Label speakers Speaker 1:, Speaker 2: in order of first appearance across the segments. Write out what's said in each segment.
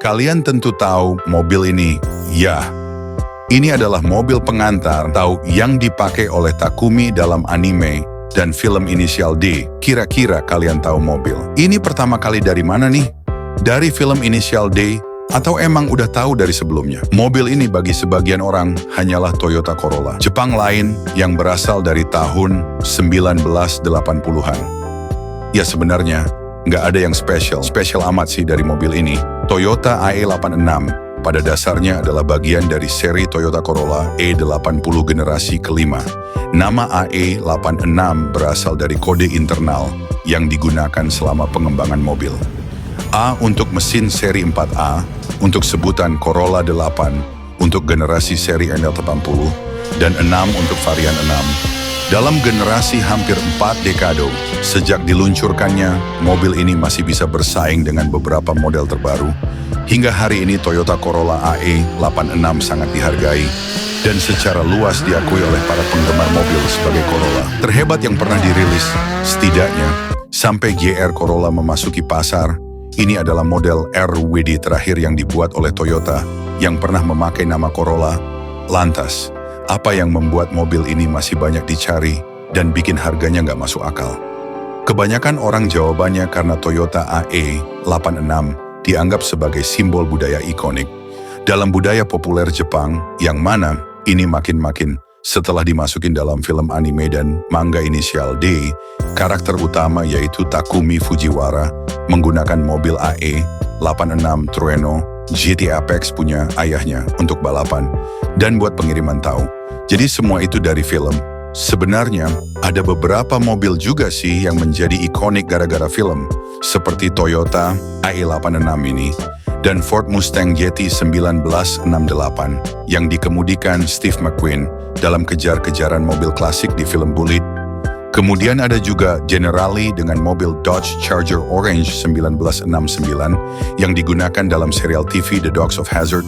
Speaker 1: Kalian tentu tahu mobil ini, ya. Ini adalah mobil pengantar yang dipakai oleh Takumi dalam anime dan film Initial D. Kira-kira kalian tahu mobil ini pertama kali dari mana nih? Dari film Initial D atau emang udah tahu dari sebelumnya? Mobil ini bagi sebagian orang hanyalah Toyota Corolla Jepang lain yang berasal dari tahun 1980-an. Ya sebenarnya nggak ada yang spesial amat sih dari mobil ini. Toyota AE86 pada dasarnya adalah bagian dari seri Toyota Corolla E80 generasi kelima. Nama AE86 berasal dari kode internal yang digunakan selama pengembangan mobil. A untuk mesin seri 4A, untuk sebutan Corolla 8, untuk generasi seri NL80, dan 6 untuk varian 6. Dalam generasi hampir 4 dekade, sejak diluncurkannya, mobil ini masih bisa bersaing dengan beberapa model terbaru. Hingga hari ini Toyota Corolla AE86 sangat dihargai dan secara luas diakui oleh para penggemar mobil sebagai Corolla terhebat yang pernah dirilis. Setidaknya, sampai GR Corolla memasuki pasar, ini adalah model RWD terakhir yang dibuat oleh Toyota yang pernah memakai nama Corolla. Lantas, apa yang membuat mobil ini masih banyak dicari dan bikin harganya nggak masuk akal? Kebanyakan orang jawabannya karena Toyota AE86 dianggap sebagai simbol budaya ikonik dalam budaya populer Jepang, yang mana ini makin setelah dimasukin dalam film anime dan manga Initial D. Karakter utama yaitu Takumi Fujiwara menggunakan mobil AE86 Trueno GT Apex punya ayahnya untuk balapan dan buat pengiriman tahu. Jadi semua itu dari film. Sebenarnya ada beberapa mobil juga sih yang menjadi ikonik gara-gara film, seperti Toyota AE86 ini dan Ford Mustang GT 1968 yang dikemudikan Steve McQueen dalam kejar-kejaran mobil klasik di film Bullitt. Kemudian ada juga Generali dengan mobil Dodge Charger Orange 1969 yang digunakan dalam serial TV The Dogs of Hazzard,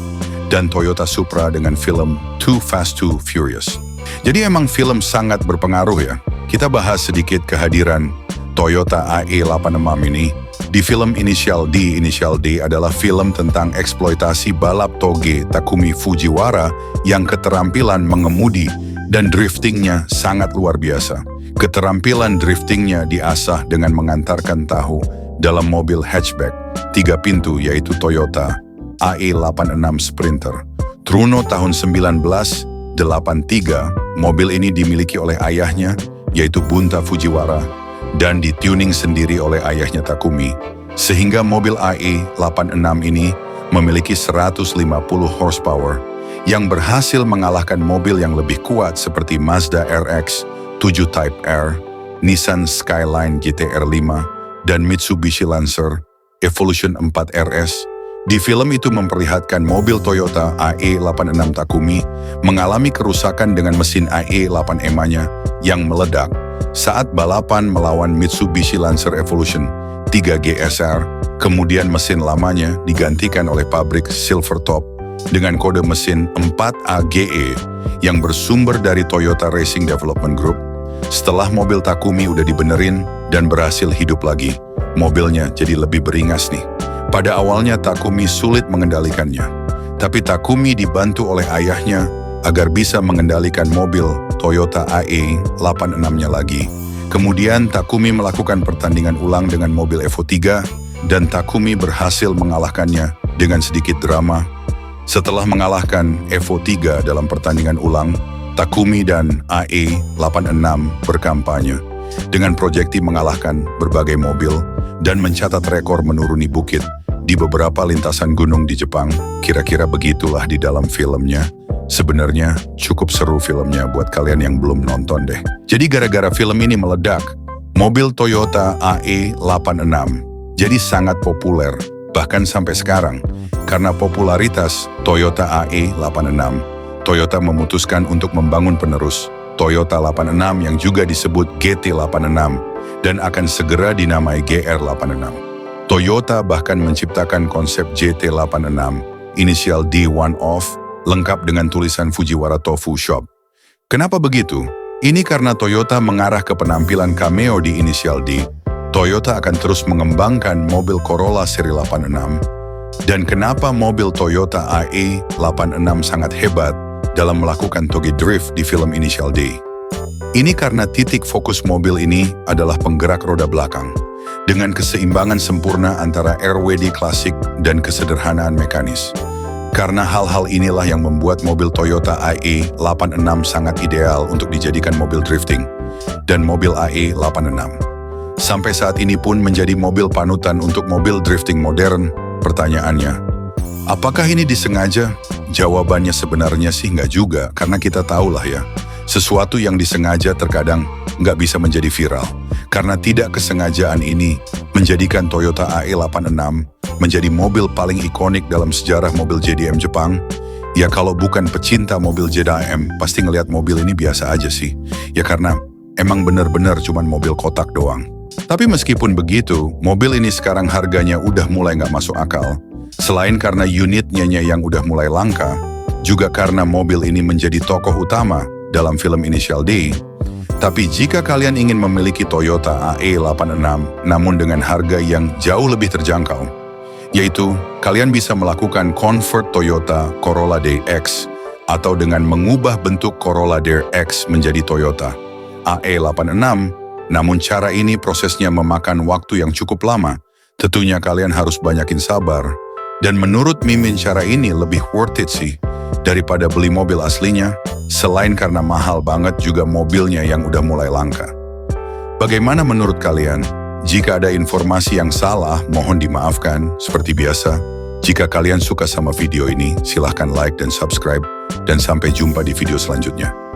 Speaker 1: dan Toyota Supra dengan film Too Fast Too Furious. Jadi emang film sangat berpengaruh ya. Kita bahas sedikit kehadiran Toyota AE86 ini. Di film Initial D adalah film tentang eksploitasi balap toge Takumi Fujiwara yang keterampilan mengemudi dan driftingnya sangat luar biasa. Keterampilan driftingnya diasah dengan mengantarkan tahu dalam mobil hatchback 3 pintu yaitu Toyota AE86 Sprinter. Truno tahun 1983, mobil ini dimiliki oleh ayahnya, yaitu Bunta Fujiwara, dan dituning sendiri oleh ayahnya Takumi, sehingga mobil AE86 ini memiliki 150 horsepower, yang berhasil mengalahkan mobil yang lebih kuat seperti Mazda RX-7 Type R, Nissan Skyline GT-R5, dan Mitsubishi Lancer Evolution 4 RS. Di film itu memperlihatkan mobil Toyota AE86 Takumi mengalami kerusakan dengan mesin AE8 EMA-nya yang meledak saat balapan melawan Mitsubishi Lancer Evolution 3 GSR. Kemudian mesin lamanya digantikan oleh pabrik Silvertop dengan kode mesin 4AGE yang bersumber dari Toyota Racing Development Group. Setelah mobil Takumi udah dibenerin dan berhasil hidup lagi, mobilnya jadi lebih beringas nih. Pada awalnya Takumi sulit mengendalikannya, tapi Takumi dibantu oleh ayahnya agar bisa mengendalikan mobil Toyota AE86-nya lagi. Kemudian Takumi melakukan pertandingan ulang dengan mobil Evo 3 dan Takumi berhasil mengalahkannya dengan sedikit drama. Setelah mengalahkan Evo 3 dalam pertandingan ulang, Takumi dan AE86 berkampanye dengan projekti mengalahkan berbagai mobil dan mencatat rekor menuruni bukit di beberapa lintasan gunung di Jepang. Kira-kira begitulah di dalam filmnya. Sebenarnya cukup seru filmnya buat kalian yang belum nonton deh. Jadi gara-gara film ini meledak, mobil Toyota AE86 jadi sangat populer, bahkan sampai sekarang. Karena popularitas Toyota AE86, Toyota memutuskan untuk membangun penerus Toyota 86 yang juga disebut GT86 dan akan segera dinamai GR86. Toyota bahkan menciptakan konsep GT86, inisial D one-off, lengkap dengan tulisan Fujiwara Tofu Shop. Kenapa begitu? Ini karena Toyota mengarah ke penampilan cameo di inisial D. Toyota akan terus mengembangkan mobil Corolla seri 86 Dan kenapa mobil Toyota AE86 sangat hebat dalam melakukan toge drift di film Initial D? Ini karena titik fokus mobil ini adalah penggerak roda belakang, dengan keseimbangan sempurna antara RWD klasik dan kesederhanaan mekanis. Karena hal-hal inilah yang membuat mobil Toyota AE86 sangat ideal untuk dijadikan mobil drifting, dan mobil AE86 sampai saat ini pun menjadi mobil panutan untuk mobil drifting modern. Pertanyaannya, apakah ini disengaja? Jawabannya sebenarnya sih nggak juga, karena kita tahulah ya, sesuatu yang disengaja terkadang nggak bisa menjadi viral. Karena tidak kesengajaan ini menjadikan Toyota AE86 menjadi mobil paling ikonik dalam sejarah mobil JDM Jepang. Ya kalau bukan pecinta mobil JDM, pasti ngelihat mobil ini biasa aja sih. Ya karena emang bener-bener cuman mobil kotak doang. Tapi meskipun begitu, mobil ini sekarang harganya udah mulai nggak masuk akal. Selain karena unitnya yang udah mulai langka, juga karena mobil ini menjadi tokoh utama dalam film Initial D. Tapi jika kalian ingin memiliki Toyota AE86, namun dengan harga yang jauh lebih terjangkau, yaitu kalian bisa melakukan convert Toyota Corolla Dare X atau dengan mengubah bentuk Corolla Dare X menjadi Toyota AE86. Namun cara ini prosesnya memakan waktu yang cukup lama. Tentunya kalian harus banyakin sabar. Dan menurut Mimin cara ini lebih worth it sih daripada beli mobil aslinya. Selain karena mahal banget juga mobilnya yang udah mulai langka. Bagaimana menurut kalian? Jika ada informasi yang salah, mohon dimaafkan. Seperti biasa, jika kalian suka sama video ini, silahkan like dan subscribe. Dan sampai jumpa di video selanjutnya.